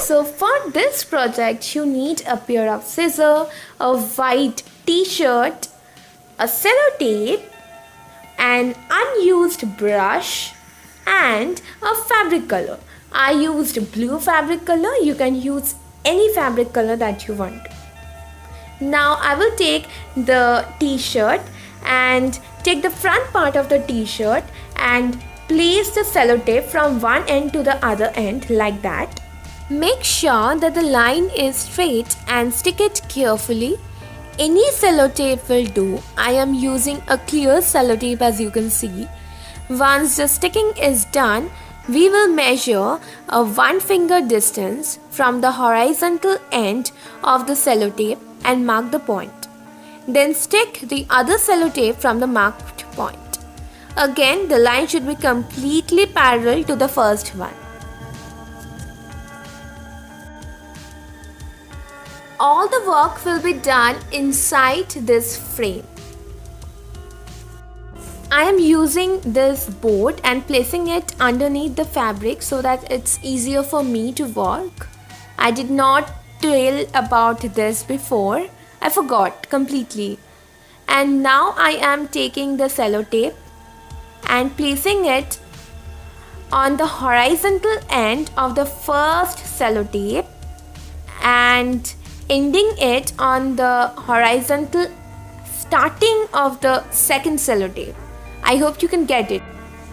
So for this project you need a pair of scissors, a white t-shirt, a sellotape, an unused brush and a fabric color. I used blue fabric color. You can use any fabric color that you want. Now I will take the t-shirt and take the front part of the t-shirt and place the sellotape from one end to the other end like that. Make sure that the line is straight and stick it carefully. Any sellotape will do. I am using a clear sellotape as you can see. Once the sticking is done, we will measure a 1 finger distance from the horizontal end of the sellotape and mark the point. Then stick the other sellotape from the marked point. Again, the line should be completely parallel to the first one. All the work will be done inside this frame. I am using this board and placing it underneath the fabric so that it's easier for me to work. I did not tell about this before. I forgot completely. And now I am taking the sellotape and placing it on the horizontal end of the first sellotape and ending it on the horizontal starting of the second sellotape. I hope you can get it.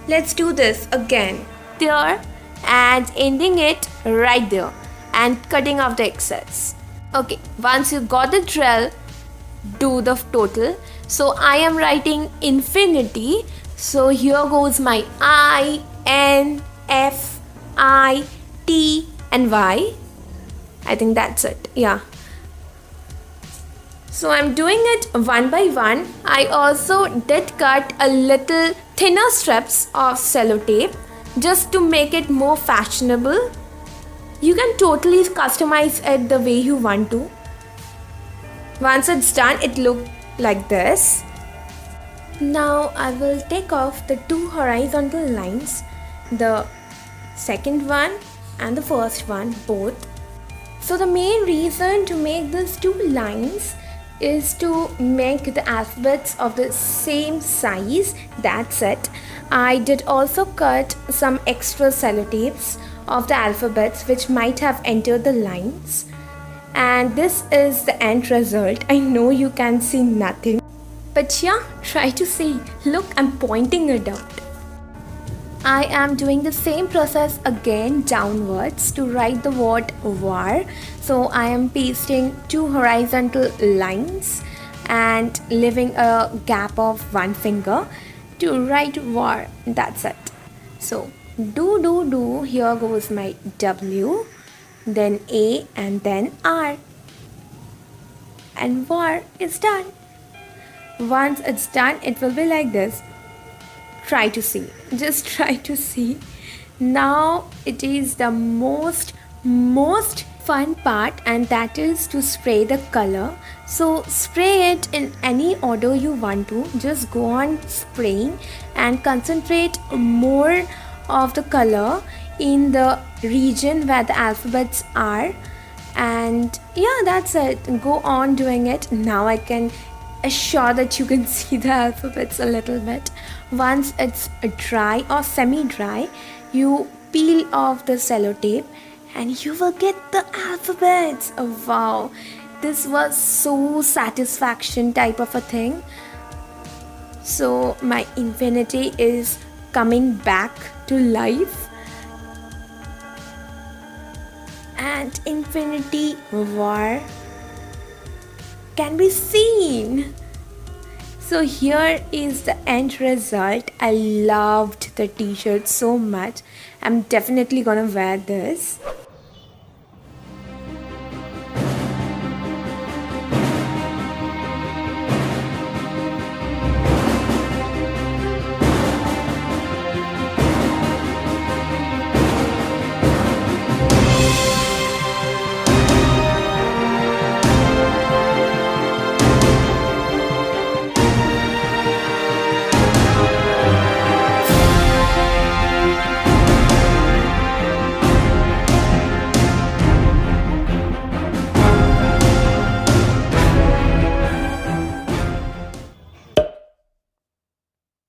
Let's do this again. There and ending it right there and cutting off the excess. Okay, once you got the drill, do the total. So I am writing infinity. So here goes my I, N, F, I, T and Y. I think that's it. Yeah. So I'm doing it one by one. I also did cut a little thinner strips of sellotape just to make it more fashionable. You can totally customize it the way you want to. Once it's done, it looks like this. Now I will take off the 2 horizontal lines, the second one and the first one both. So the main reason to make these 2 lines is to make the alphabets of the same size. That's it. I did also cut some extra sellotapes of the alphabets which might have entered the lines, and this is the end result. I know you can see nothing, but yeah, try to see. Look, I'm pointing it out. I am doing the same process again downwards to write the word war. So I am pasting 2 horizontal lines and leaving a gap of 1 finger to write war. That's it. So do. Here goes my W, then A and then R. And war is done. Once it's done, it will be like this. Try to see. Just try to see. Now it is the most fun part, and that is to spray the color. So spray it in any order you want to. Just go on spraying and concentrate more of the color in the region where the alphabets are. And yeah, that's it. Go on doing it. Now I can assure that you can see the alphabets a little bit. Once it's dry or semi-dry, you peel off the sellotape and you will get the alphabets. Oh, wow, this was so satisfaction type of a thing. So my infinity is coming back to life, and infinity war can be seen. So here is the end result. I loved the t-shirt so much. I'm definitely gonna wear this.